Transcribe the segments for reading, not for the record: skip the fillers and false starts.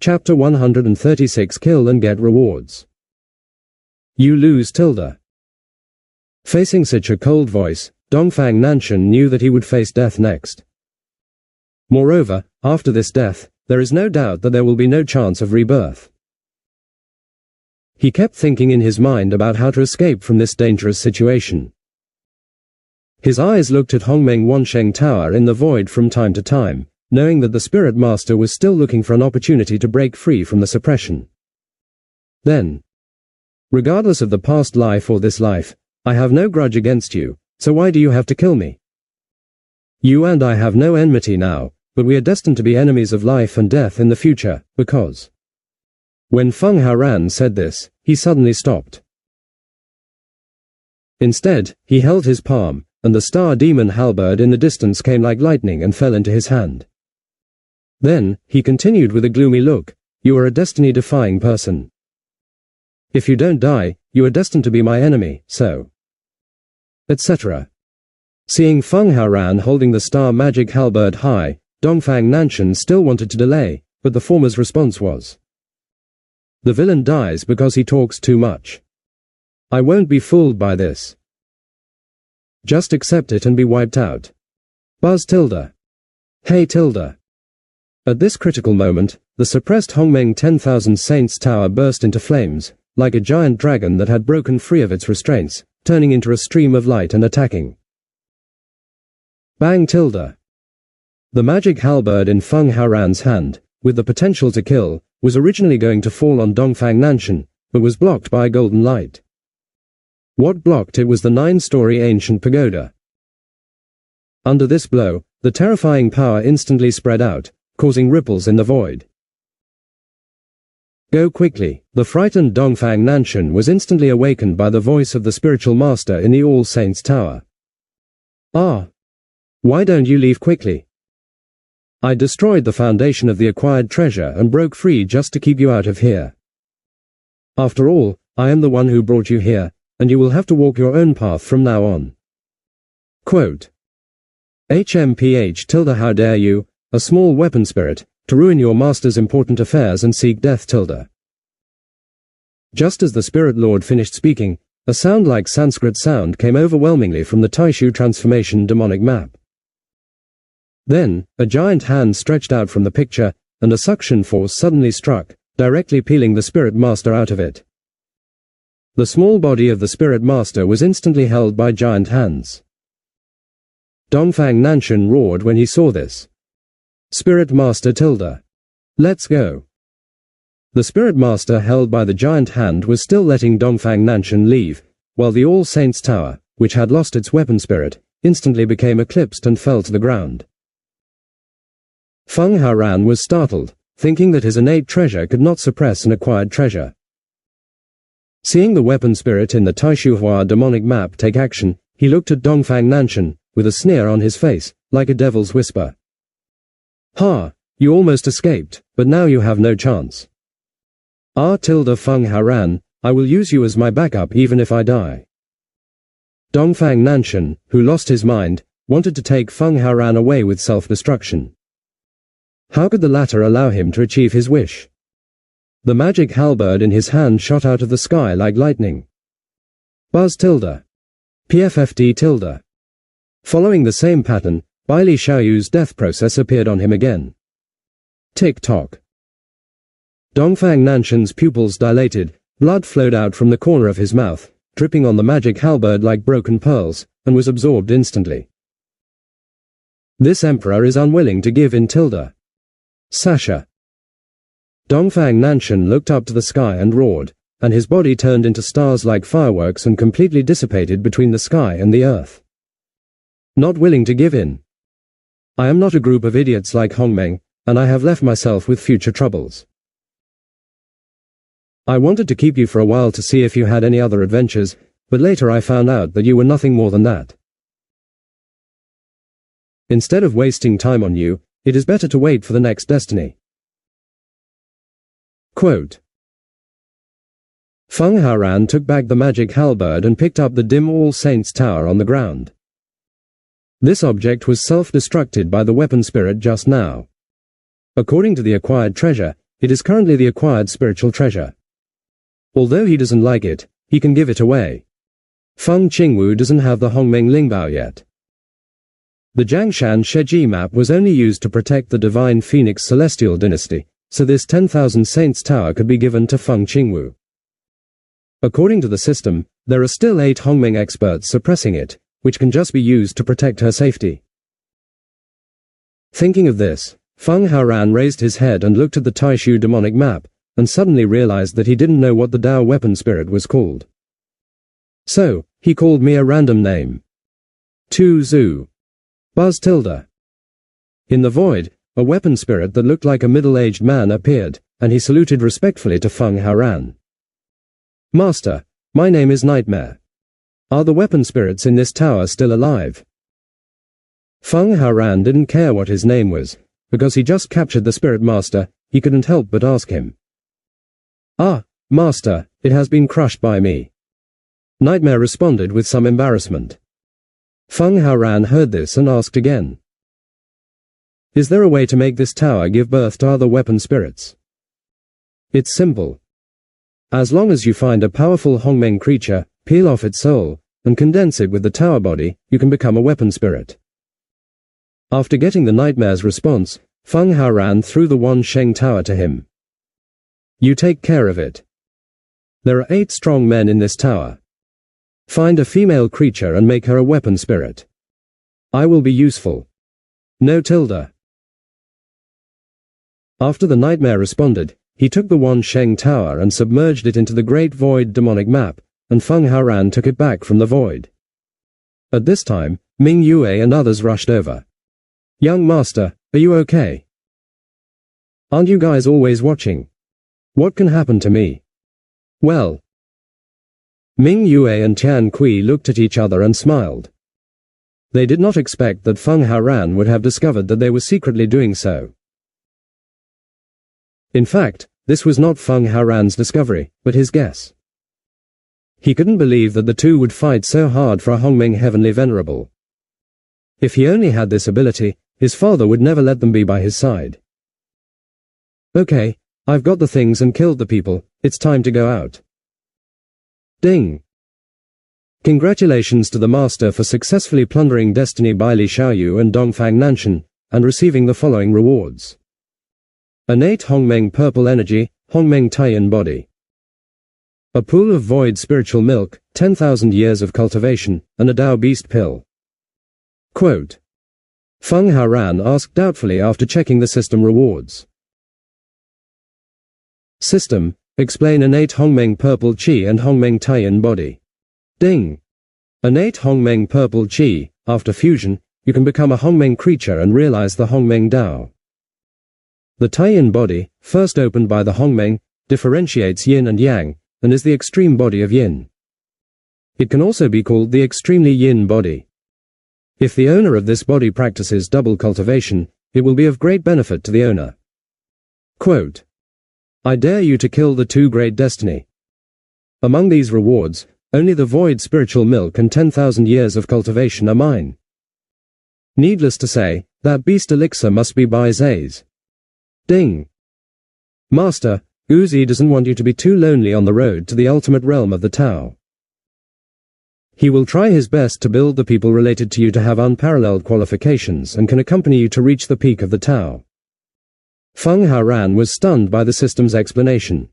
Chapter 136 Kill and Get Rewards. You lose tilde. Facing such a cold voice, Dongfang Nanshan knew that he would face death next. Moreover, after this death, there is no doubt that there will be no chance of rebirth. He kept thinking in his mind about how to escape from this dangerous situation. His eyes looked at Hongmeng Wansheng Tower in the void from time to time, knowing that the Spirit Master was still looking for an opportunity to break free from the suppression. Then, regardless of the past life or this life, I have no grudge against you, so why do you have to kill me? You and I have no enmity now, but we are destined to be enemies of life and death in the future, because... When Feng Haoran said this, he suddenly stopped. Instead, he held his palm, and the star demon halberd in the distance came like lightning and fell into his hand. Then, he continued with a gloomy look, you are a destiny-defying person. If you don't die, you are destined to be my enemy, so... etc. Seeing Feng Haoran holding the star magic halberd high, Dongfang Nanshan still wanted to delay, but the former's response was... The villain dies because he talks too much. I won't be fooled by this. Just accept it and be wiped out. Buzz tilde. Hey tilde. At this critical moment, the suppressed Hongmeng 10,000 Saints Tower burst into flames, like a giant dragon that had broken free of its restraints, turning into a stream of light and attacking. Bang tilde. The magic halberd in Feng Haoran's hand, with the potential to kill, was originally going to fall on Dongfang Nanshan, but was blocked by a golden light. What blocked it was the 9-story ancient pagoda. Under this blow, the terrifying power instantly spread out, causing ripples in the void. Go quickly. The frightened Dongfang Nanshan was instantly awakened by the voice of the spiritual master in the All Saints Tower. Ah! Why don't you leave quickly? I destroyed the foundation of the acquired treasure and broke free just to keep you out of here. After all, I am the one who brought you here, and you will have to walk your own path from now on. Quote. HMPH tilde how dare you, a small weapon spirit, to ruin your master's important affairs and seek death tilde. Just as the Spirit Lord finished speaking, a sound like Sanskrit sound came overwhelmingly from the Taishu transformation demonic map. Then, a giant hand stretched out from the picture, and a suction force suddenly struck, directly peeling the Spirit Master out of it. The small body of the Spirit Master was instantly held by giant hands. Dongfang Nanshan roared when he saw this. Spirit Master tilde. Let's go. The Spirit Master held by the giant hand was still letting Dongfang Nanshan leave, while the All Saints Tower, which had lost its weapon spirit, instantly became eclipsed and fell to the ground. Feng Haoran was startled, thinking that his innate treasure could not suppress an acquired treasure. Seeing the weapon spirit in the Taishuhua demonic map take action, he looked at Dongfang Nanshan, with a sneer on his face, like a devil's whisper. Ha! You almost escaped, but now you have no chance. Ah tilde Feng Haoran, I will use you as my backup even if I die. Dongfang Nanshan, who lost his mind, wanted to take Feng Haoran away with self-destruction. How could the latter allow him to achieve his wish? The magic halberd in his hand shot out of the sky like lightning. Buzz tilde. PFFD tilde. Following the same pattern, Baili Xiaoyu's death process appeared on him again. Tick-tock. Dongfang Nanshan's pupils dilated, blood flowed out from the corner of his mouth, dripping on the magic halberd like broken pearls, and was absorbed instantly. This emperor is unwilling to give in tilde. Sasha. Dongfang Nanshan looked up to the sky and roared, and his body turned into stars like fireworks and completely dissipated between the sky and the earth. Not willing to give in. I am not a group of idiots like Hongmeng, and I have left myself with future troubles. I wanted to keep you for a while to see if you had any other adventures, but later I found out that you were nothing more than that. Instead of wasting time on you, it is better to wait for the next destiny. Quote. Feng Haoran took back the magic halberd and picked up the dim All Saints Tower on the ground. This object was self-destructed by the weapon spirit just now. According to the acquired treasure, it is currently the acquired spiritual treasure. Although he doesn't like it, he can give it away. Feng Qingwu doesn't have the Hongmeng Lingbao yet. The Jiangshan Sheji map was only used to protect the divine Phoenix Celestial dynasty, so this 10,000 Saints Tower could be given to Feng Qingwu. According to the system, there are still 8 Hongmeng experts suppressing it, which can just be used to protect her safety. Thinking of this, Feng Haoran raised his head and looked at the Taishu demonic map, and suddenly realized that he didn't know what the Dao weapon spirit was called. So, he called me a random name. Tu Zhu. Buzz tilde. In the void, a weapon spirit that looked like a middle-aged man appeared, and he saluted respectfully to Feng Haoran. Master, my name is Nightmare. Are the weapon spirits in this tower still alive? Feng Haoran didn't care what his name was, because he just captured the spirit master, he couldn't help but ask him. Ah, master, it has been crushed by me. Nightmare responded with some embarrassment. Feng Haoran heard this and asked again. Is there a way to make this tower give birth to other weapon spirits? It's simple. As long as you find a powerful Hongmeng creature, peel off its soul, and condense it with the tower body, you can become a weapon spirit. After getting the Nightmare's response, Feng Haoran threw the Wan Sheng Tower to him. You take care of it. There are 8 strong men in this tower. Find a female creature and make her a weapon spirit. I will be useful. No tilde. After the Nightmare responded, he took the Wan Sheng Tower and submerged it into the Great Void demonic map, and Feng Haoran took it back from the void. At this time, Ming Yue and others rushed over. Young master, are you okay? Aren't you guys always watching? What can happen to me? Well. Ming Yue and Tian Kui looked at each other and smiled. They did not expect that Feng Haoran would have discovered that they were secretly doing so. In fact, this was not Feng Haoran's discovery, but his guess. He couldn't believe that the two would fight so hard for a Hongmeng heavenly venerable. If he only had this ability, his father would never let them be by his side. Okay, I've got the things and killed the people, it's time to go out. Ding! Congratulations to the master for successfully plundering Destiny by Li Xiaoyu and Dongfang Nanshan, and receiving the following rewards. Innate Hongmeng Purple Energy, Hongmeng Taiyan Body. A pool of void spiritual milk, 10,000 years of cultivation, and a Dao Beast Pill. Quote. Feng Haoran asked doubtfully after checking the system rewards. System, explain innate Hongmeng Purple Qi and Hongmeng Taiyan Body. Ding. Innate Hongmeng Purple Qi, after fusion, you can become a Hongmeng creature and realize the Hongmeng Dao. The Taiyan body, first opened by the Hongmeng, differentiates yin and yang, and is the extreme body of yin. It can also be called the extremely yin body. If the owner of this body practices double cultivation, it will be of great benefit to the owner. Quote. I dare you to kill the 2 great destiny. Among these rewards, only the void spiritual milk and 10,000 years of cultivation are mine. Needless to say, that beast elixir must be by Zay's. Ding. Master, Uzi doesn't want you to be too lonely on the road to the ultimate realm of the Tao. He will try his best to build the people related to you to have unparalleled qualifications and can accompany you to reach the peak of the Tao. Feng Haoran was stunned by the system's explanation.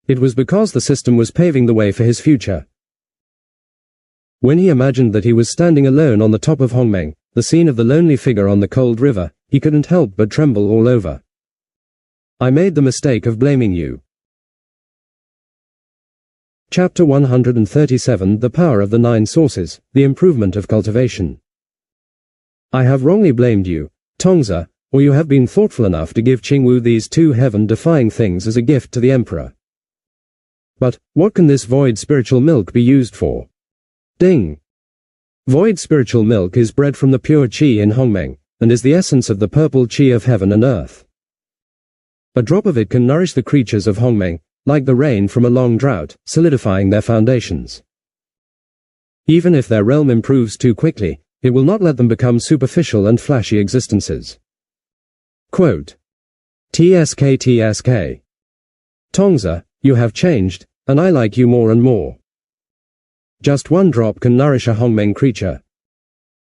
It was because the system was paving the way for his future. When he imagined that he was standing alone on the top of Hongmeng, the scene of the lonely figure on the cold river, he couldn't help but tremble all over. I made the mistake of blaming you. Chapter 137 The Power of the 9 Sources, the Improvement of Cultivation. I have wrongly blamed you, Tongzi, or you have been thoughtful enough to give Qingwu these 2 heaven-defying things as a gift to the Emperor. But, what can this void spiritual milk be used for? Ding! Void spiritual milk is bred from the pure Qi in Hongmeng, and is the essence of the purple Qi of heaven and earth. A drop of it can nourish the creatures of Hongmeng, like the rain from a long drought, solidifying their foundations. Even if their realm improves too quickly, it will not let them become superficial and flashy existences. Quote. TSK. Tongza, you have changed, and I like you more and more. Just one drop can nourish a Hongmeng creature.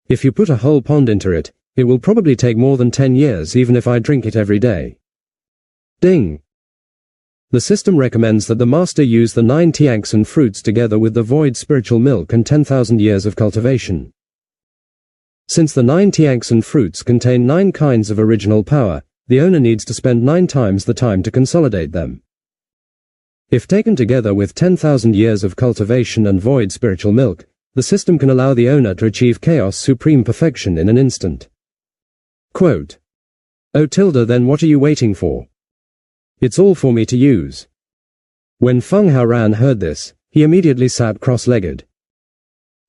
If you put a whole pond into it, it will probably take more than 10 years even if I drink it every day. Ding. The system recommends that the master use the 9 Tiangxin fruits together with the void spiritual milk and 10,000 years of cultivation. Since the 9 Tiangxin fruits contain 9 kinds of original power, the owner needs to spend 9 times the time to consolidate them. If taken together with 10,000 years of cultivation and void spiritual milk, the system can allow the owner to achieve chaos supreme perfection in an instant. Quote, "Oh tilde, then what are you waiting for? It's all for me to use." When Feng Haoran heard this, he immediately sat cross-legged.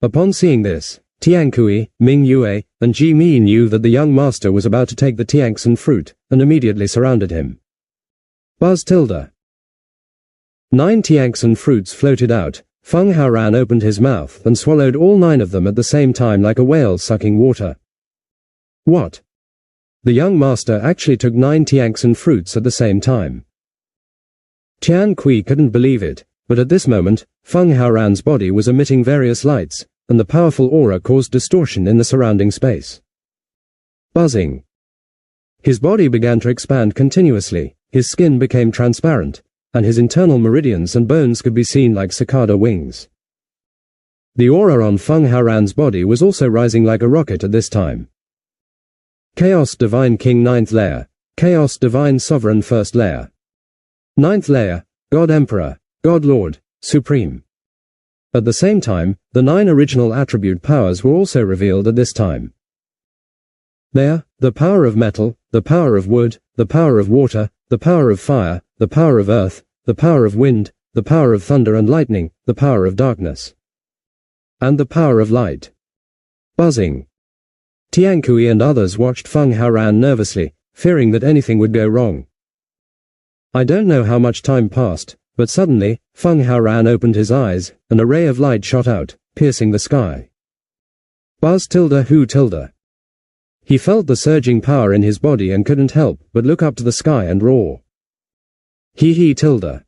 Upon seeing this, Tiankui, Ming Yue, and Ji Mi knew that the young master was about to take the Tiangxin fruit, and immediately surrounded him. Buzz tilde. 9 Tiangxin fruits floated out. Feng Haoran opened his mouth and swallowed all 9 of them at the same time like a whale sucking water. What? The young master actually took 9 Tiangxin fruits at the same time. Tian Kui couldn't believe it, but at this moment, Feng Haoran's body was emitting various lights, and the powerful aura caused distortion in the surrounding space. Buzzing. His body began to expand continuously, his skin became transparent, and his internal meridians and bones could be seen like cicada wings. The aura on Feng Haoran's body was also rising like a rocket at this time. Chaos Divine King 9th Layer, Chaos Divine Sovereign 1st Layer. 9th Layer, God Emperor, God Lord, Supreme. At the same time, the 9 original attribute powers were also revealed at this time. They are, the power of metal, the power of wood, the power of water, the power of fire, the power of earth, the power of wind, the power of thunder and lightning, the power of darkness, and the power of light. Buzzing. Tiankui and others watched Feng Haoran nervously, fearing that anything would go wrong. I don't know how much time passed, but suddenly, Feng Haoran opened his eyes, and a ray of light shot out, piercing the sky. Buzz tilde hu tilde. He felt the surging power in his body and couldn't help but look up to the sky and roar. He tilde.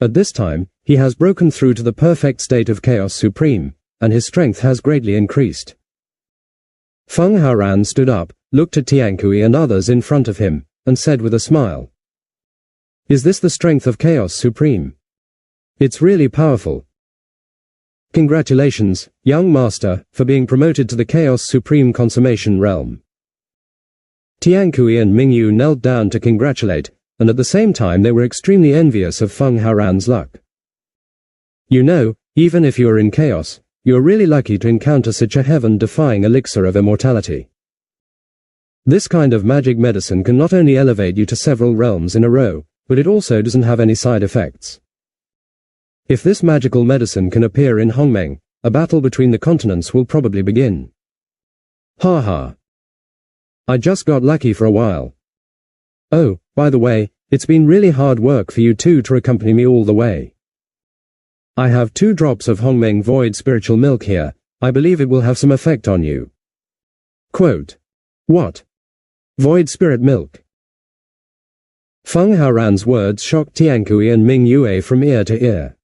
At this time, he has broken through to the perfect state of Chaos Supreme, and his strength has greatly increased. Feng Haoran stood up, looked at Tiankui and others in front of him, and said with a smile, "Is this the strength of Chaos Supreme? It's really powerful. Congratulations, young master, for being promoted to the Chaos Supreme Consummation realm." Tiankui and Mingyu knelt down to congratulate, and at the same time they were extremely envious of Feng Haoran's luck. You know, even if you are in chaos, you are really lucky to encounter such a heaven-defying elixir of immortality. This kind of magic medicine can not only elevate you to several realms in a row, but it also doesn't have any side effects. If this magical medicine can appear in Hongmeng, a battle between the continents will probably begin. Ha ha. I just got lucky for a while. Oh, by the way, it's been really hard work for you two to accompany me all the way. I have 2 drops of Hongmeng Void Spiritual Milk here. I believe it will have some effect on you. Quote. What? Void Spirit Milk? Feng Haoran's words shocked Tiankui and Ming Yue from ear to ear.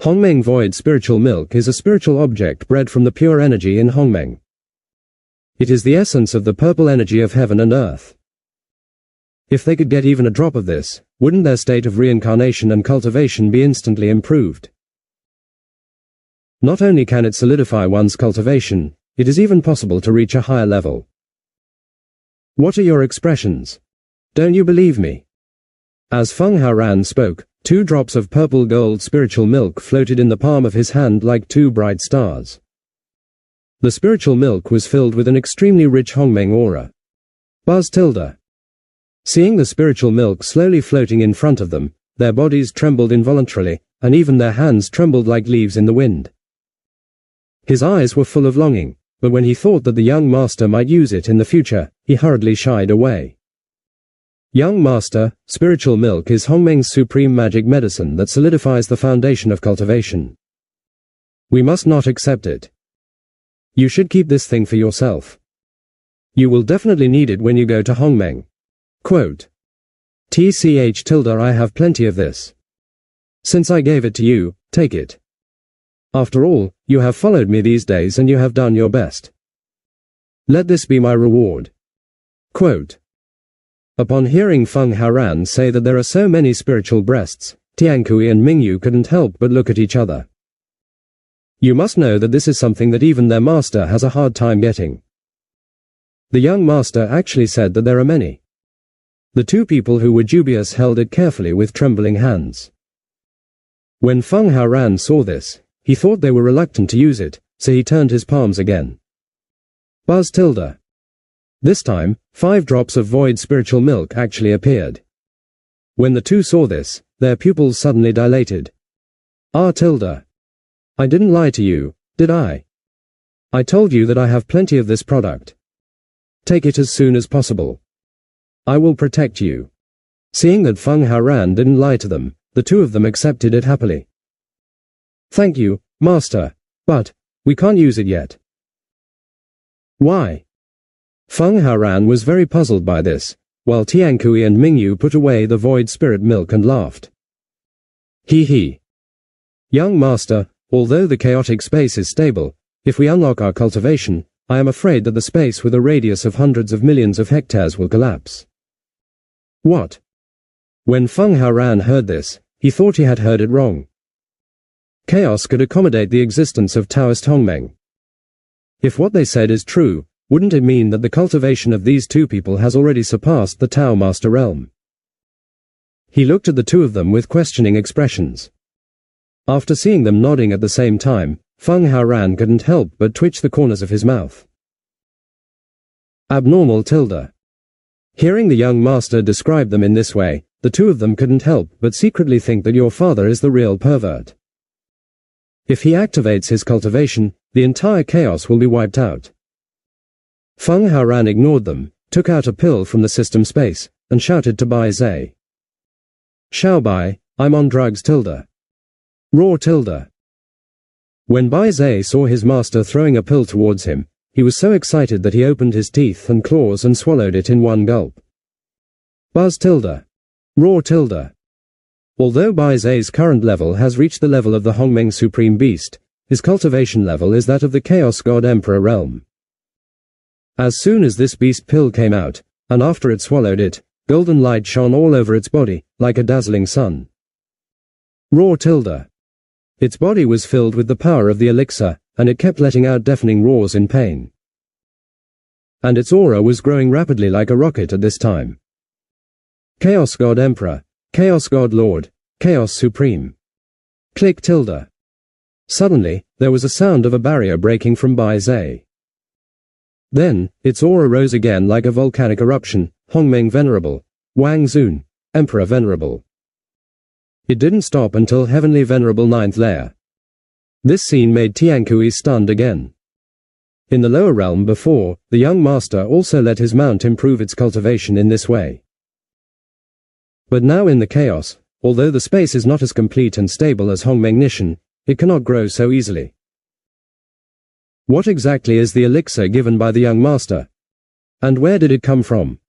Hongmeng Void Spiritual Milk is a spiritual object bred from the pure energy in Hongmeng. It is the essence of the purple energy of heaven and earth. If they could get even a drop of this, wouldn't their state of reincarnation and cultivation be instantly improved? Not only can it solidify one's cultivation, it is even possible to reach a higher level. What are your expressions? Don't you believe me? As Feng Haoran spoke, 2 drops of purple gold spiritual milk floated in the palm of his hand like 2 bright stars. The spiritual milk was filled with an extremely rich Hongmeng aura. Buzz tilde. Seeing the spiritual milk slowly floating in front of them, their bodies trembled involuntarily, and even their hands trembled like leaves in the wind. His eyes were full of longing, but when he thought that the young master might use it in the future, he hurriedly shied away. Young master, spiritual milk is Hongmeng's supreme magic medicine that solidifies the foundation of cultivation. We must not accept it. You should keep this thing for yourself. You will definitely need it when you go to Hongmeng. Quote, I have plenty of this. Since I gave it to you, take it. After all, you have followed me these days and you have done your best. Let this be my reward. Quote, upon hearing Feng Haoran say that there are so many spiritual breasts, Tiankui and Mingyu couldn't help but look at each other. You must know that this is something that even their master has a hard time getting. The young master actually said that there are many. The two people who were dubious held it carefully with trembling hands. When Feng Haoran saw this, he thought they were reluctant to use it, so he turned his palms again. Buzz tilde. This time, 5 drops of void spiritual milk actually appeared. When the two saw this, their pupils suddenly dilated. Tilde. I didn't lie to you, did I? I told you that I have plenty of this product. Take it as soon as possible. I will protect you. Seeing that Feng Haoran didn't lie to them, the two of them accepted it happily. Thank you, Master, but we can't use it yet. Why? Feng Haoran was very puzzled by this, while Tiankui and Mingyu put away the void spirit milk and laughed. He. Young Master, although the chaotic space is stable, if we unlock our cultivation, I am afraid that the space with a radius of hundreds of millions of hectares will collapse. What? When Feng Haoran heard this, he thought he had heard it wrong. Chaos could accommodate the existence of Taoist Hongmeng. If what they said is true, wouldn't it mean that the cultivation of these two people has already surpassed the Tao Master realm? He looked at the two of them with questioning expressions. After seeing them nodding at the same time, Feng Haoran couldn't help but twitch the corners of his mouth. Abnormal tilde. Hearing the young master describe them in this way, the two of them couldn't help but secretly think that your father is the real pervert. If he activates his cultivation, the entire chaos will be wiped out. Feng Haoran ignored them, took out a pill from the system space, and shouted to Bai Zhe. Xiaobai, I'm on drugs tilde. Raw tilde. When Bai Zhe saw his master throwing a pill towards him, he was so excited that he opened his teeth and claws and swallowed it in one gulp. Buzz tilde. Raw tilde. Although Bai Zhe's current level has reached the level of the Hongmeng Supreme Beast, his cultivation level is that of the Chaos God Emperor realm. As soon as this beast pill came out, and after it swallowed it, golden light shone all over its body, like a dazzling sun. Raw tilde. Its body was filled with the power of the elixir, and it kept letting out deafening roars in pain. And its aura was growing rapidly like a rocket at this time. Chaos God Emperor, Chaos God Lord, Chaos Supreme. Click tilde. Suddenly, there was a sound of a barrier breaking from Bai Zhe. Then, its aura rose again like a volcanic eruption, Hongmeng Venerable, Wang Zun, Emperor Venerable. It didn't stop until Heavenly Venerable 9th layer. This scene made Tiankui stunned again. In the lower realm before, the young master also let his mount improve its cultivation in this way. But now in the chaos, although the space is not as complete and stable as Hongmeng Nishan, it cannot grow so easily. What exactly is the elixir given by the young master? And where did it come from?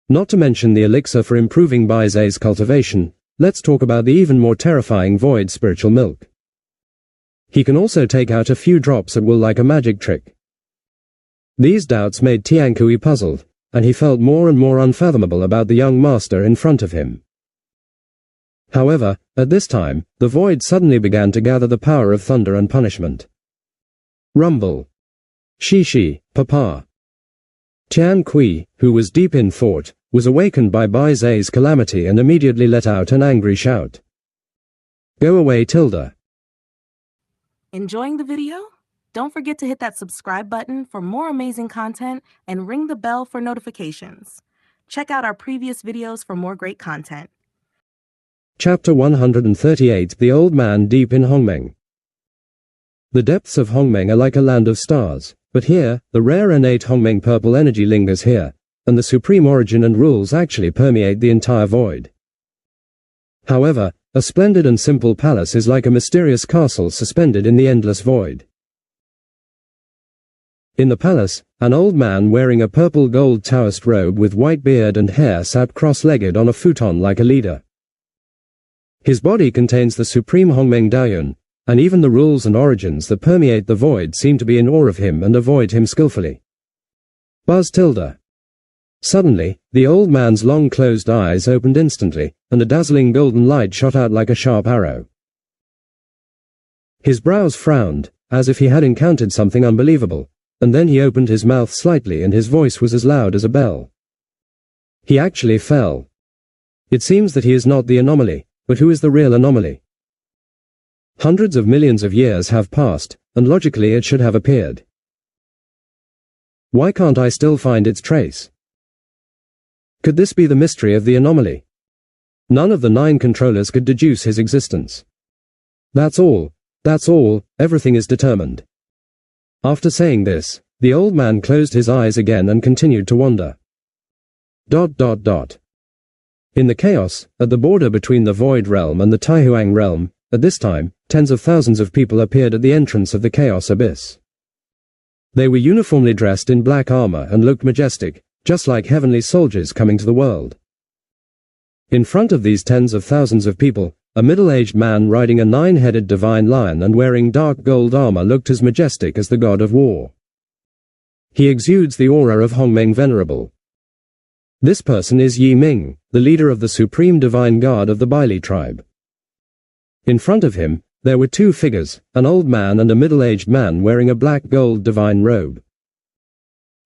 Not to mention the elixir for improving Bai Zhe's cultivation, let's talk about the even more terrifying void spiritual milk. He can also take out a few drops at will like a magic trick. These doubts made Tiankui puzzled, and he felt more and more unfathomable about the young master in front of him. However, at this time, the void suddenly began to gather the power of thunder and punishment. Rumble. Shishi, Papa. Tiankui, who was deep in thought, was awakened by Bai Zhe's calamity and immediately let out an angry shout. Go away tilde. Enjoying the video? Don't forget to hit that subscribe button for more amazing content and ring the bell for notifications. Check out our previous videos for more great content. Chapter 138 The Old Man Deep in Hongmeng. The depths of Hongmeng are like a land of stars, but here, the rare innate Hongmeng purple energy lingers here, and the supreme origin and rules actually permeate the entire void. However, a splendid and simple palace is like a mysterious castle suspended in the endless void. In the palace, an old man wearing a purple gold Taoist robe with white beard and hair sat cross-legged on a futon like a leader. His body contains the supreme Hongmeng Daoyun, and even the rules and origins that permeate the void seem to be in awe of him and avoid him skillfully. Buzz tilde. Suddenly, the old man's long closed eyes opened instantly, and a dazzling golden light shot out like a sharp arrow. His brows frowned, as if he had encountered something unbelievable, and then he opened his mouth slightly and his voice was as loud as a bell. He actually fell. It seems that he is not the anomaly, but who is the real anomaly? Hundreds of millions of years have passed, and logically it should have appeared. Why can't I still find its trace? Could this be the mystery of the anomaly? None of the 9 controllers could deduce his existence. That's all, everything is determined. After saying this, the old man closed his eyes again and continued to wander. In the chaos, at the border between the Void Realm and the Taihuang Realm, at this time, tens of thousands of people appeared at the entrance of the Chaos Abyss. They were uniformly dressed in black armor and looked majestic, just like heavenly soldiers coming to the world. In front of these tens of thousands of people, a middle-aged man riding a 9-headed divine lion and wearing dark gold armor looked as majestic as the god of war. He exudes the aura of Hongmeng Venerable. This person is Yi Ming, the leader of the supreme divine guard of the Baili tribe. In front of him, there were 2 figures, an old man and a middle-aged man wearing a black gold divine robe.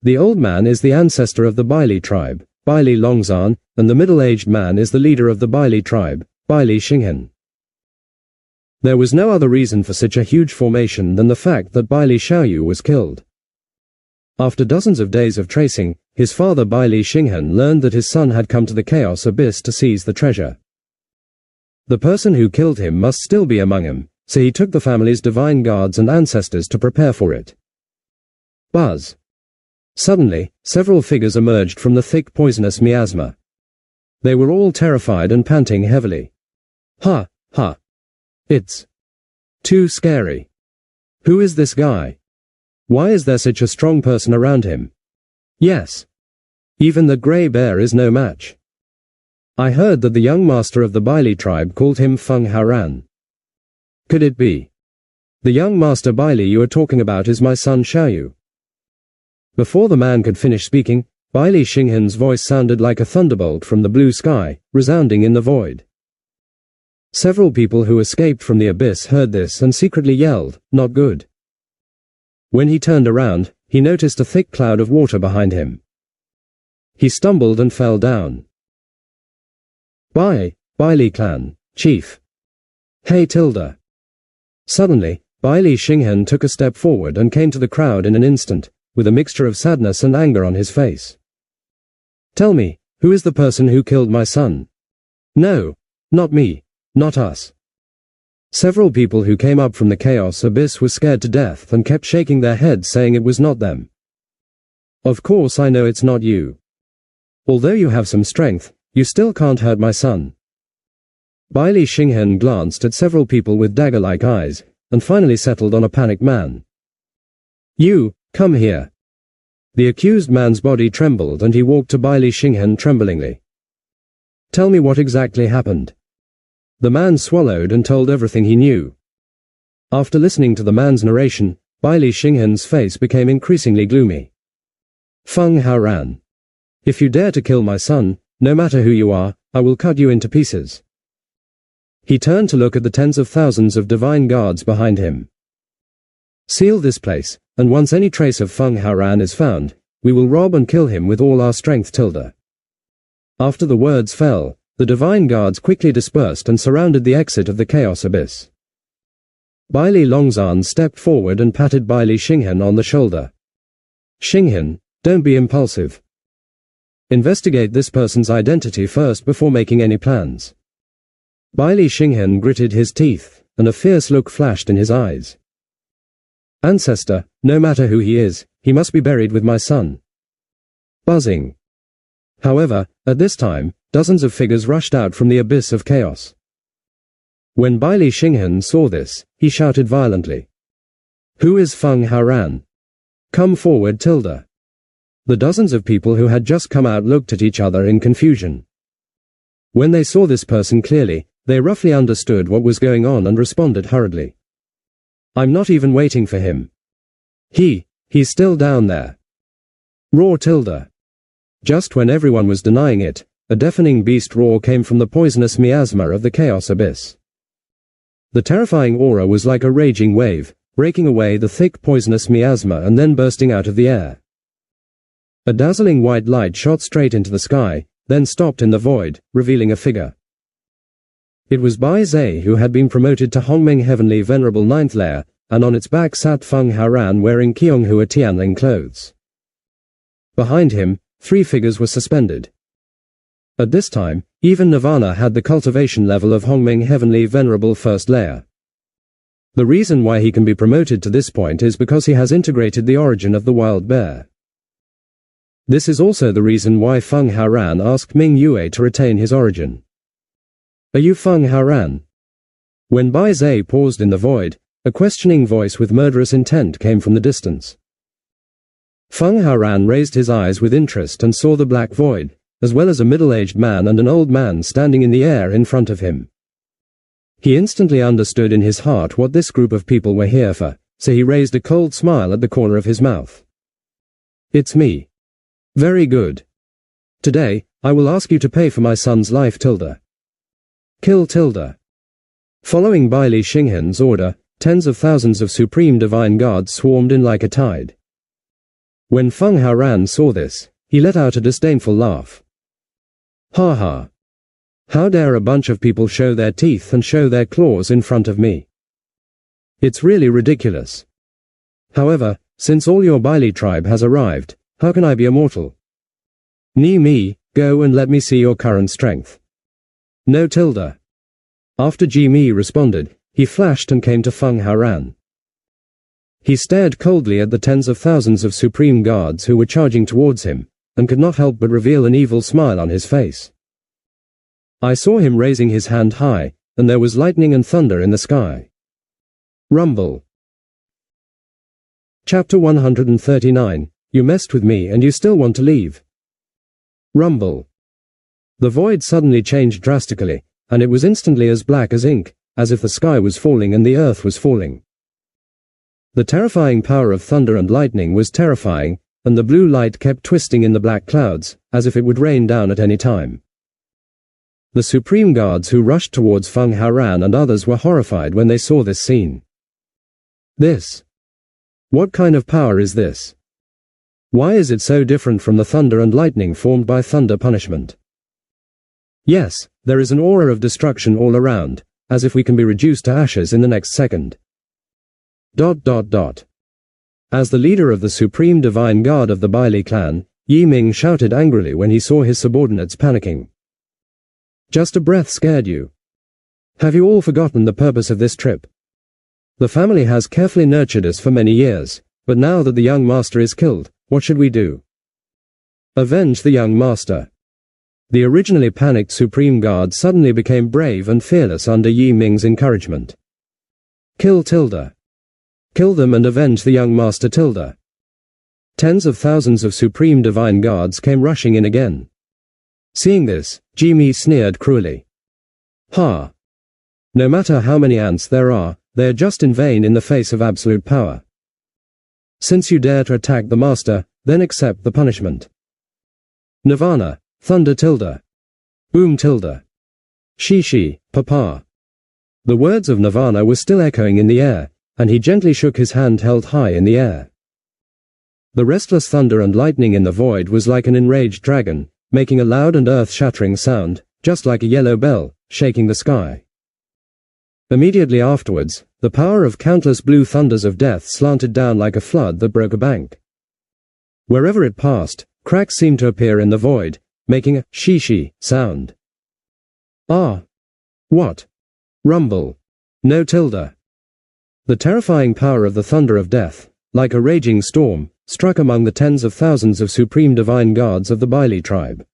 The old man is the ancestor of the Baili tribe, Baili Longzan, and the middle-aged man is the leader of the Baili tribe, Baili Xinghen. There was no other reason for such a huge formation than the fact that Baili Xiaoyu was killed. After dozens of days of tracing, his father Baili Xinghen learned that his son had come to the Chaos Abyss to seize the treasure. The person who killed him must still be among them, so he took the family's divine guards and ancestors to prepare for it. Buzz. Suddenly, several figures emerged from the thick poisonous miasma. They were all terrified and panting heavily. Ha, ha. It's too scary. Who is this guy? Why is there such a strong person around him? Yes. Even the grey bear is no match. I heard that the young master of the Baili tribe called him Feng Haoran. Could it be? The young master Baili you are talking about is my son Xiaoyu. Before the man could finish speaking, Baili Xinghen's voice sounded like a thunderbolt from the blue sky, resounding in the void. Several people who escaped from the abyss heard this and secretly yelled, "Not good." When he turned around, he noticed a thick cloud of water behind him. He stumbled and fell down. Baili clan, chief. Hey tilde. Suddenly, Baili Xinghen took a step forward and came to the crowd in an instant, with a mixture of sadness and anger on his face. Tell me, who is the person who killed my son? No, not me, not us. Several people who came up from the Chaos Abyss were scared to death and kept shaking their heads saying it was not them. Of course I know it's not you. Although you have some strength, you still can't hurt my son. Baili Xinghen glanced at several people with dagger-like eyes, and finally settled on a panicked man. You, come here. The accused man's body trembled and he walked to Baili Xinghen tremblingly. Tell me what exactly happened. The man swallowed and told everything he knew. After listening to the man's narration, Baili Xinghen's face became increasingly gloomy. Feng Haoran. If you dare to kill my son, no matter who you are, I will cut you into pieces. He turned to look at the tens of thousands of divine guards behind him. Seal this place, and once any trace of Feng Haoran is found, we will rob and kill him with all our strength tilde. After the words fell, the divine guards quickly dispersed and surrounded the exit of the Chaos Abyss. Baili Longzan stepped forward and patted Baili Xinghen on the shoulder. Xinghen, don't be impulsive. Investigate this person's identity first before making any plans. Baili Xinghen gritted his teeth, and a fierce look flashed in his eyes. Ancestor, no matter who he is, he must be buried with my son. Buzzing. However, at this time, dozens of figures rushed out from the abyss of chaos. When Baili Xinghen saw this, he shouted violently. Who is Feng Haoran? Come forward, tilde. The dozens of people who had just come out looked at each other in confusion. When they saw this person clearly, they roughly understood what was going on and responded hurriedly. I'm not even waiting for him. He's still down there. Roar, tilde. Just when everyone was denying it, a deafening beast roar came from the poisonous miasma of the chaos abyss. The terrifying aura was like a raging wave, breaking away the thick poisonous miasma and then bursting out of the air. A dazzling white light shot straight into the sky, then stopped in the void, revealing a figure. It was Bai Zhe, who had been promoted to Hongmeng Heavenly Venerable Ninth Layer, and on its back sat Feng Haoran wearing Qianghua Tianling clothes. Behind him, 3 figures were suspended. At this time, even Nirvana had the cultivation level of Hongmeng Heavenly Venerable First Layer. The reason why he can be promoted to this point is because he has integrated the origin of the wild bear. This is also the reason why Feng Haoran asked Ming Yue to retain his origin. Are you Feng Haoran? When Bai Zhe paused in the void, a questioning voice with murderous intent came from the distance. Feng Haoran raised his eyes with interest and saw the black void, as well as a middle-aged man and an old man standing in the air in front of him. He instantly understood in his heart what this group of people were here for, so he raised a cold smile at the corner of his mouth. It's me. Very good. Today, I will ask you to pay for my son's life, tilde. Kill, tilde. Following Bai Li Xinghen's order, tens of thousands of supreme divine guards swarmed in like a tide. When Feng Haoran saw this, he let out a disdainful laugh. Ha ha. How dare a bunch of people show their teeth and show their claws in front of me? It's really ridiculous. However, since all your Bai Li tribe has arrived, how can I be immortal? Ni Mi, go and let me see your current strength. No, tilde. After Ji Mi responded, he flashed and came to Feng Haoran. He stared coldly at the tens of thousands of supreme guards who were charging towards him, and could not help but reveal an evil smile on his face. I saw him raising his hand high, and there was lightning and thunder in the sky. Rumble. Chapter 139, You messed with me and you still want to leave. Rumble. The void suddenly changed drastically, and it was instantly as black as ink, as if the sky was falling and the earth was falling. The terrifying power of thunder and lightning was terrifying, and the blue light kept twisting in the black clouds, as if it would rain down at any time. The supreme guards who rushed towards Feng Haoran and others were horrified when they saw this scene. This. What kind of power is this? Why is it so different from the thunder and lightning formed by thunder punishment? Yes, there is an aura of destruction all around, as if we can be reduced to ashes in the next second. ... As the leader of the Supreme Divine Guard of the Bai Li clan, Yi Ming shouted angrily when he saw his subordinates panicking. Just a breath scared you. Have you all forgotten the purpose of this trip? The family has carefully nurtured us for many years, but now that the young master is killed, what should we do? Avenge the young master. The originally panicked Supreme Guard suddenly became brave and fearless under Yi Ming's encouragement. Kill, tilde. Kill them and avenge the young master, tilde. Tens of thousands of Supreme Divine Guards came rushing in again. Seeing this, Ji Mi sneered cruelly. Ha! No matter how many ants there are, they are just in vain in the face of absolute power. Since you dare to attack the master, then accept the punishment. Nirvana, thunder, tilde. Boom, tilde. Shi, papa. The words of Nirvana were still echoing in the air, and he gently shook his hand held high in the air. The restless thunder and lightning in the void was like an enraged dragon, making a loud and earth-shattering sound, just like a yellow bell, shaking the sky. Immediately afterwards, the power of countless blue thunders of death slanted down like a flood that broke a bank. Wherever it passed, cracks seemed to appear in the void, making a shi sound. Ah! What? Rumble. No, tilde. The terrifying power of the thunder of death, like a raging storm, struck among the tens of thousands of Supreme Divine Guards of the Bai Li tribe.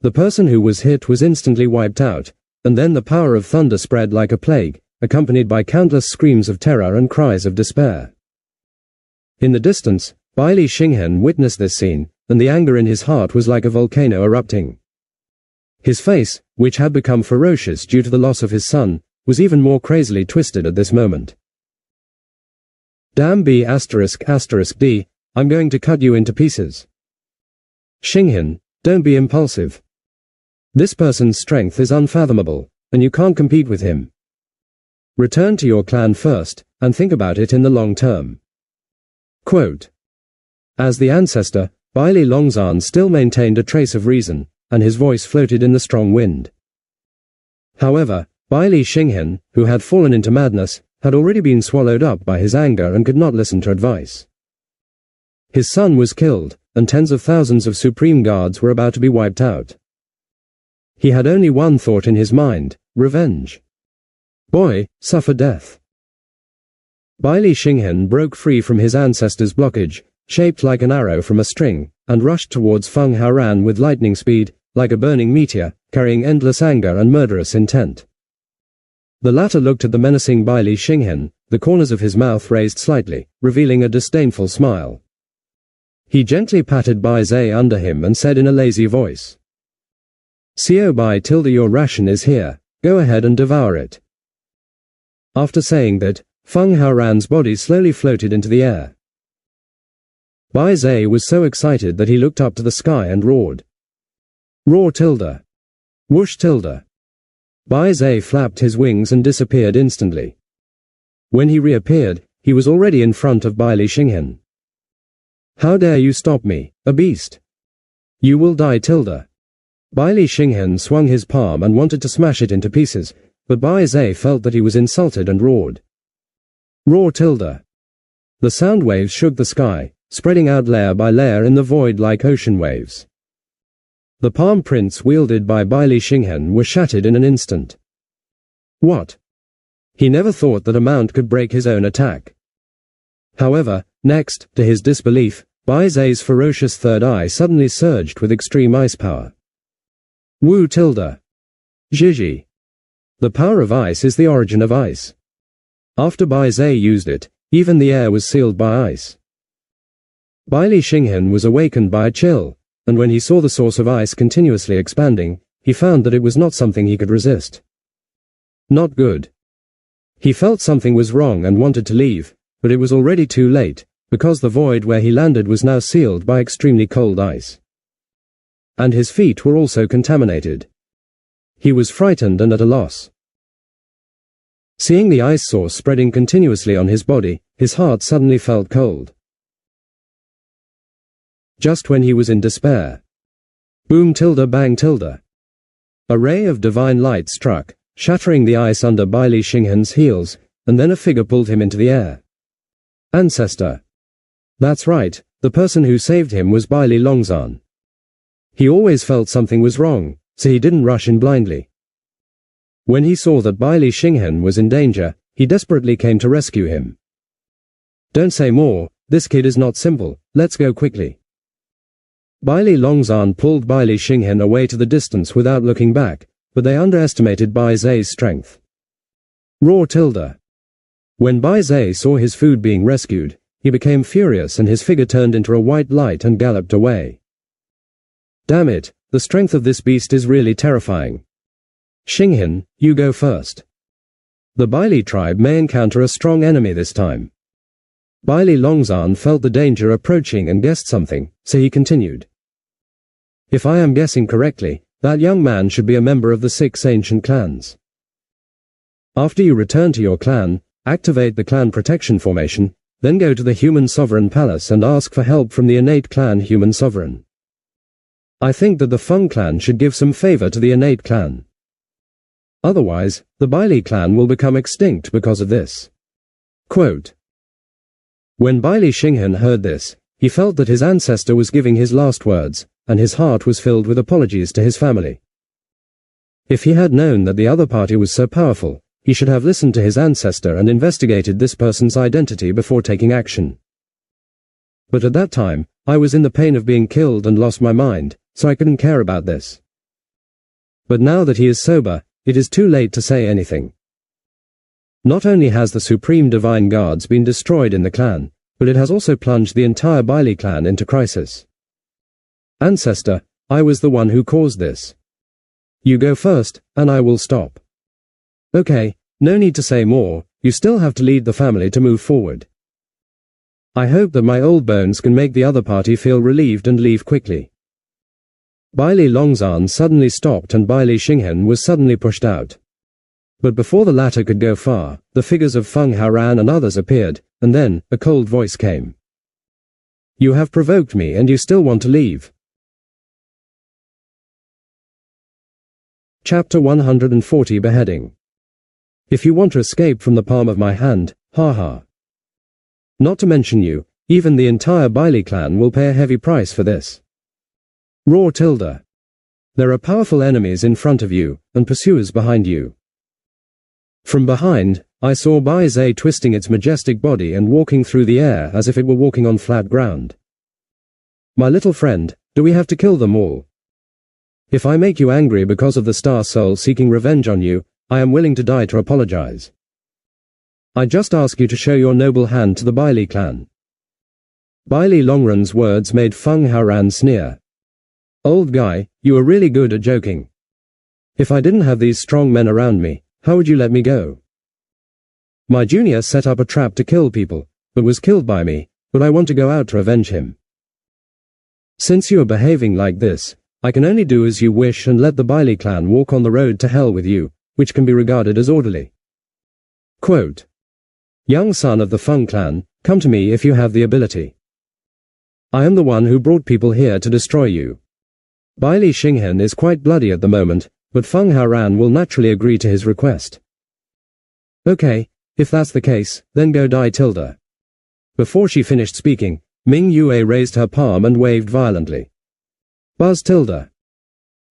The person who was hit was instantly wiped out, and then the power of thunder spread like a plague, accompanied by countless screams of terror and cries of despair. In the distance, Baili Xinghen witnessed this scene, and the anger in his heart was like a volcano erupting. His face, which had become ferocious due to the loss of his son, was even more crazily twisted at this moment. Damn B******, I'm going to cut you into pieces. Xinghen, don't be impulsive. This person's strength is unfathomable, and you can't compete with him. Return to your clan first, and think about it in the long term. Quote. As the ancestor, Baili Longzhan still maintained a trace of reason, and his voice floated in the strong wind. However, Baili Xinghen, who had fallen into madness, had already been swallowed up by his anger and could not listen to advice. His son was killed, and tens of thousands of supreme guards were about to be wiped out. He had only one thought in his mind: revenge. Boy, suffer death. Baili Xinghen broke free from his ancestor's blockage, shaped like an arrow from a string, and rushed towards Feng Haoran with lightning speed, like a burning meteor, carrying endless anger and murderous intent. The latter looked at the menacing Baili Xinghen, the corners of his mouth raised slightly, revealing a disdainful smile. He gently patted Bai Zhe under him and said in a lazy voice, "Xiao Bai tilde, your ration is here, go ahead and devour it." After saying that, Feng Haoran's body slowly floated into the air. Bai Zhe was so excited that he looked up to the sky and roared. Roar tilde. Whoosh tilde. Bai Zhe flapped his wings and disappeared instantly. When he reappeared, he was already in front of Baili Xinghen. How dare you stop me, a beast? You will die tilde. Baili Xinghen swung his palm and wanted to smash it into pieces, but Bai Zhe felt that he was insulted and roared. Roar tilde. The sound waves shook the sky, spreading out layer by layer in the void like ocean waves. The palm prints wielded by Baili Xinghen were shattered in an instant. What? He never thought that a mount could break his own attack. However, next, to his disbelief, Bai Zhe's ferocious third eye suddenly surged with extreme ice power. Wu tilde. Zhizhi. The power of ice is the origin of ice. After Bai Zhe used it, even the air was sealed by ice. Baili Xinghen was awakened by a chill, and when he saw the source of ice continuously expanding, he found that it was not something he could resist. Not good. He felt something was wrong and wanted to leave, but it was already too late, because the void where he landed was now sealed by extremely cold ice. And his feet were also contaminated. He was frightened and at a loss. Seeing the ice source spreading continuously on his body, his heart suddenly felt cold. Just when he was in despair. Boom tilde bang tilde. A ray of divine light struck, shattering the ice under Baili Xinghen's heels, and then a figure pulled him into the air. Ancestor. That's right, the person who saved him was Baili Longzhan. He always felt something was wrong, so he didn't rush in blindly. When he saw that Baili Xinghen was in danger, he desperately came to rescue him. Don't say more, this kid is not simple, let's go quickly. Baili Longzhan pulled Baili Xinghen away to the distance without looking back, but they underestimated Bai Zhe's strength. Roar tilde. When Bai Zhe saw his food being rescued, he became furious and his figure turned into a white light and galloped away. Damn it, the strength of this beast is really terrifying. Xinghen, you go first. The Baili tribe may encounter a strong enemy this time. Baili Longzhan felt the danger approaching and guessed something, so he continued. If I am guessing correctly, that young man should be a member of the 6 ancient clans. After you return to your clan, activate the clan protection formation, then go to the Human Sovereign Palace and ask for help from the innate clan Human Sovereign. I think that the Feng clan should give some favor to the innate clan. Otherwise, the Baili clan will become extinct because of this. Quote. When Baili Xinghen heard this, he felt that his ancestor was giving his last words, and his heart was filled with apologies to his family. If he had known that the other party was so powerful, he should have listened to his ancestor and investigated this person's identity before taking action. But at that time, I was in the pain of being killed and lost my mind, so I couldn't care about this. But now that he is sober, it is too late to say anything. Not only has the Supreme Divine Guards been destroyed in the clan, but it has also plunged the entire Bailey clan into crisis. Ancestor, I was the one who caused this. You go first, and I will stop. Okay, no need to say more, you still have to lead the family to move forward. I hope that my old bones can make the other party feel relieved and leave quickly. Bailey Longzhan suddenly stopped and Bailey Xinghen was suddenly pushed out. But before the latter could go far, the figures of Feng Haoran and others appeared, and then, a cold voice came. You have provoked me and you still want to leave. Chapter 140 Beheading. If you want to escape from the palm of my hand, ha. Not to mention you, even the entire Bailey clan will pay a heavy price for this. Roar tilde. There are powerful enemies in front of you, and pursuers behind you. From behind, I saw Bai Zhe twisting its majestic body and walking through the air as if it were walking on flat ground. My little friend, do we have to kill them all? If I make you angry because of the star soul seeking revenge on you, I am willing to die to apologize. I just ask you to show your noble hand to the Bailey clan. Bailey Longren's words made Feng Haoran sneer. Old guy, you are really good at joking. If I didn't have these strong men around me, how would you let me go? My junior set up a trap to kill people, but was killed by me, but I want to go out to avenge him. Since you are behaving like this, I can only do as you wish and let the Bailey clan walk on the road to hell with you, which can be regarded as orderly. Quote. Young son of the Feng clan, come to me if you have the ability. I am the one who brought people here to destroy you. Bailey Xinghen is quite bloody at the moment, but Feng Haoran will naturally agree to his request. Okay, if that's the case, then go die tilde. Before she finished speaking, Ming Yue raised her palm and waved violently. Buzz tilde.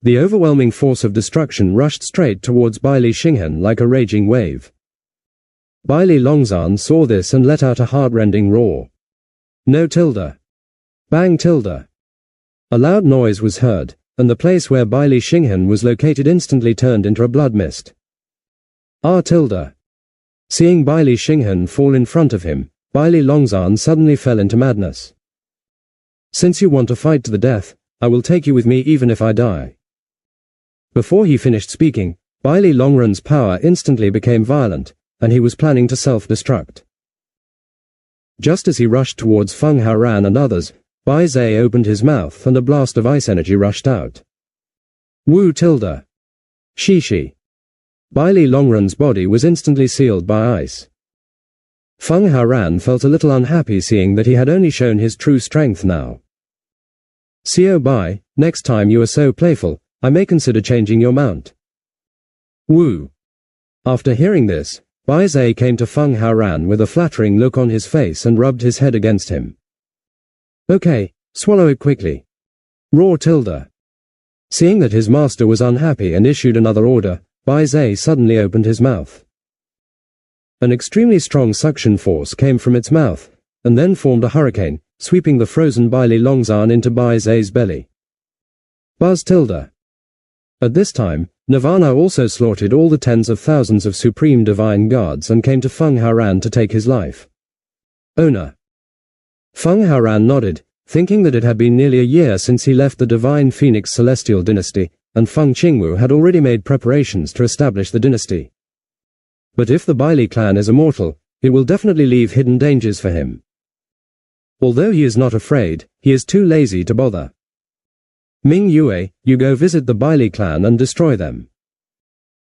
The overwhelming force of destruction rushed straight towards Bailey Xinghen like a raging wave. Bailey Longzhan saw this and let out a heart-rending roar. No tilde. Bang tilde. A loud noise was heard, and the place where Bailey Xinghen was located instantly turned into a blood mist. Ah tilde. Seeing Bailey Xinghen fall in front of him, Bailey Longzhan suddenly fell into madness. Since you want to fight to the death, I will take you with me even if I die. Before he finished speaking, Bailey Longren's power instantly became violent, and he was planning to self-destruct. Just as he rushed towards Feng Haoran and others, Bai Zhe opened his mouth and a blast of ice energy rushed out. Wu tilde. Shishi. Bailey Longren's body was instantly sealed by ice. Feng Haoran felt a little unhappy seeing that he had only shown his true strength now. Xiao Bai, next time you are so playful, I may consider changing your mount. Wu. After hearing this, Bai Zhe came to Feng Haoran with a flattering look on his face and rubbed his head against him. Okay, swallow it quickly. Roar tilde. Seeing that his master was unhappy and issued another order, Bai Zhe suddenly opened his mouth. An extremely strong suction force came from its mouth, and then formed a hurricane, sweeping the frozen Bailey Longzhan into Bai Zhe's belly. Buzz tilde. At this time, Nirvana also slaughtered all the tens of thousands of supreme divine guards and came to Feng Haoran to take his life. Owner. Feng Haoran nodded, thinking that it had been nearly a year since he left the divine Phoenix Celestial dynasty, and Feng Qingwu had already made preparations to establish the dynasty. But if the Bailey clan is immortal, it will definitely leave hidden dangers for him. Although he is not afraid, he is too lazy to bother. Ming Yue, you go visit the Bailey clan and destroy them.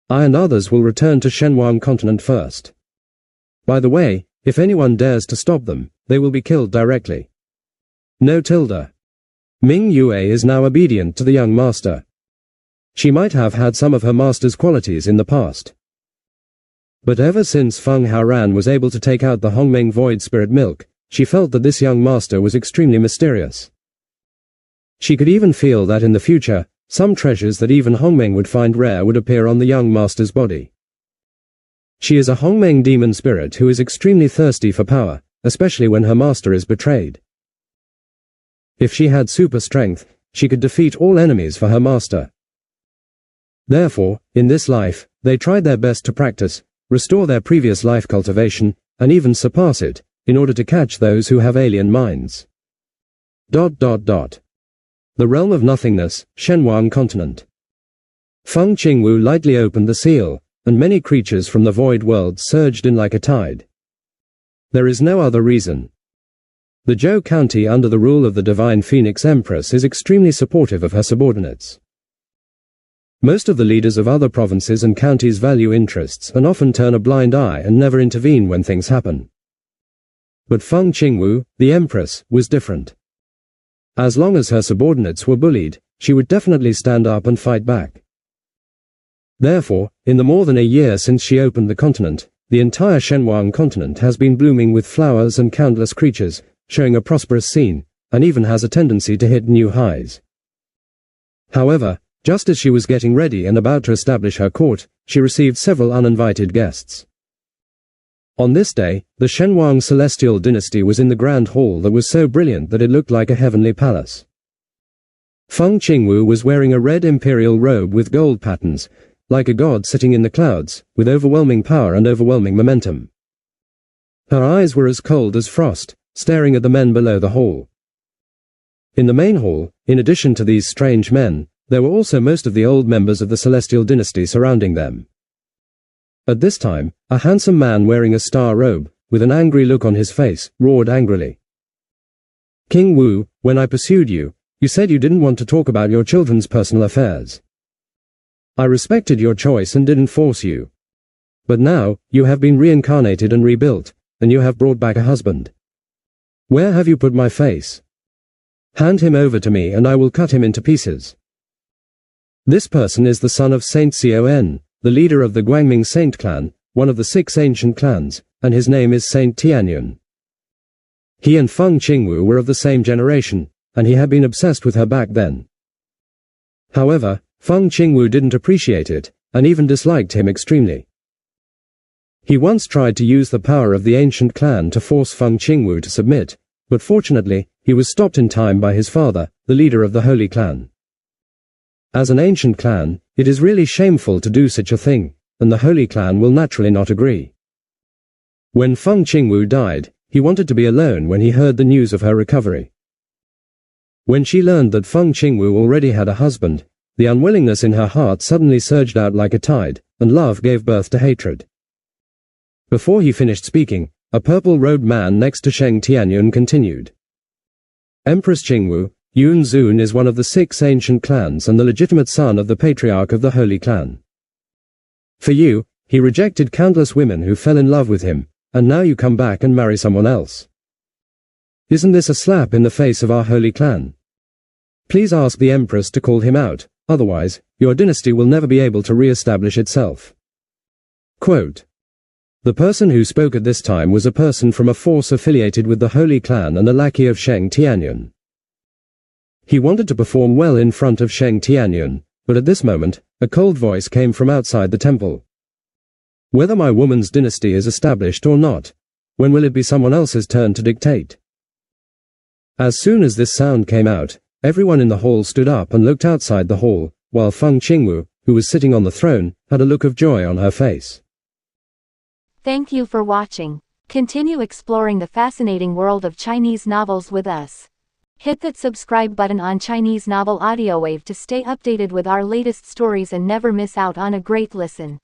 I and others will return to Shenhuang continent first. By the way, if anyone dares to stop them, they will be killed directly. No tilde. Ming Yue is now obedient to the young master. She might have had some of her master's qualities in the past. But ever since Feng Haoran was able to take out the Hongmeng Void Spirit Milk, she felt that this young master was extremely mysterious. She could even feel that in the future, some treasures that even Hongmeng would find rare would appear on the young master's body. She is a Hongmeng demon spirit who is extremely thirsty for power, especially when her master is betrayed. If she had super strength, she could defeat all enemies for her master. Therefore, in this life, they tried their best to practice, restore their previous life cultivation, and even surpass it, in order to catch those who have alien minds. The realm of nothingness, Shenhuang continent. Feng Qingwu lightly opened the seal, and many creatures from the void world surged in like a tide. There is no other reason. The Zhou County under the rule of the Divine Phoenix Empress is extremely supportive of her subordinates. Most of the leaders of other provinces and counties value interests and often turn a blind eye and never intervene when things happen. But Feng Qingwu, the Empress, was different. As long as her subordinates were bullied, she would definitely stand up and fight back. Therefore, in the more than a year since she opened the continent, the entire Shenhuang continent has been blooming with flowers and countless creatures, showing a prosperous scene, and even has a tendency to hit new highs. However, just as she was getting ready and about to establish her court, she received several uninvited guests. On this day, the Shenhuang celestial dynasty was in the grand hall that was so brilliant that it looked like a heavenly palace. Feng Qingwu was wearing a red imperial robe with gold patterns, like a god sitting in the clouds, with overwhelming power and overwhelming momentum. Her eyes were as cold as frost, staring at the men below the hall. In the main hall, in addition to these strange men, there were also most of the old members of the celestial dynasty surrounding them. At this time, a handsome man wearing a star robe, with an angry look on his face, roared angrily. "King Wu, when I pursued you, you said you didn't want to talk about your children's personal affairs. I respected your choice and didn't force you. But now, you have been reincarnated and rebuilt, and you have brought back a husband. Where have you put my face? Hand him over to me and I will cut him into pieces." This person is the son of Saint Con, the leader of the Guangming Saint clan, one of the 6 ancient clans, and his name is Saint Tianyun. He and Feng Qingwu were of the same generation, and he had been obsessed with her back then. However, Feng Qingwu didn't appreciate it, and even disliked him extremely. He once tried to use the power of the ancient clan to force Feng Qingwu to submit, but fortunately, he was stopped in time by his father, the leader of the Holy Clan. As an ancient clan, it is really shameful to do such a thing, and the Holy Clan will naturally not agree. When Feng Qingwu died, he wanted to be alone when he heard the news of her recovery. When she learned that Feng Qingwu already had a husband, the unwillingness in her heart suddenly surged out like a tide, and love gave birth to hatred. Before he finished speaking, a purple-robed man next to Sheng Tianyun continued. "Empress Qingwu, Yun Zun is one of the 6 ancient clans and the legitimate son of the patriarch of the Holy Clan. For you, he rejected countless women who fell in love with him, and now you come back and marry someone else. Isn't this a slap in the face of our Holy Clan? Please ask the Empress to call him out, otherwise, your dynasty will never be able to re-establish itself." Quote. The person who spoke at this time was a person from a force affiliated with the Holy Clan and a lackey of Sheng Tianyun. He wanted to perform well in front of Sheng Tianyun, but at this moment, a cold voice came from outside the temple. "Whether my woman's dynasty is established or not, when will it be someone else's turn to dictate?" As soon as this sound came out, everyone in the hall stood up and looked outside the hall, while Feng Qingwu, who was sitting on the throne, had a look of joy on her face. Thank you for watching. Continue exploring the fascinating world of Chinese novels with us. Hit that subscribe button on Chinese Novel Audiowave to stay updated with our latest stories and never miss out on a great listen.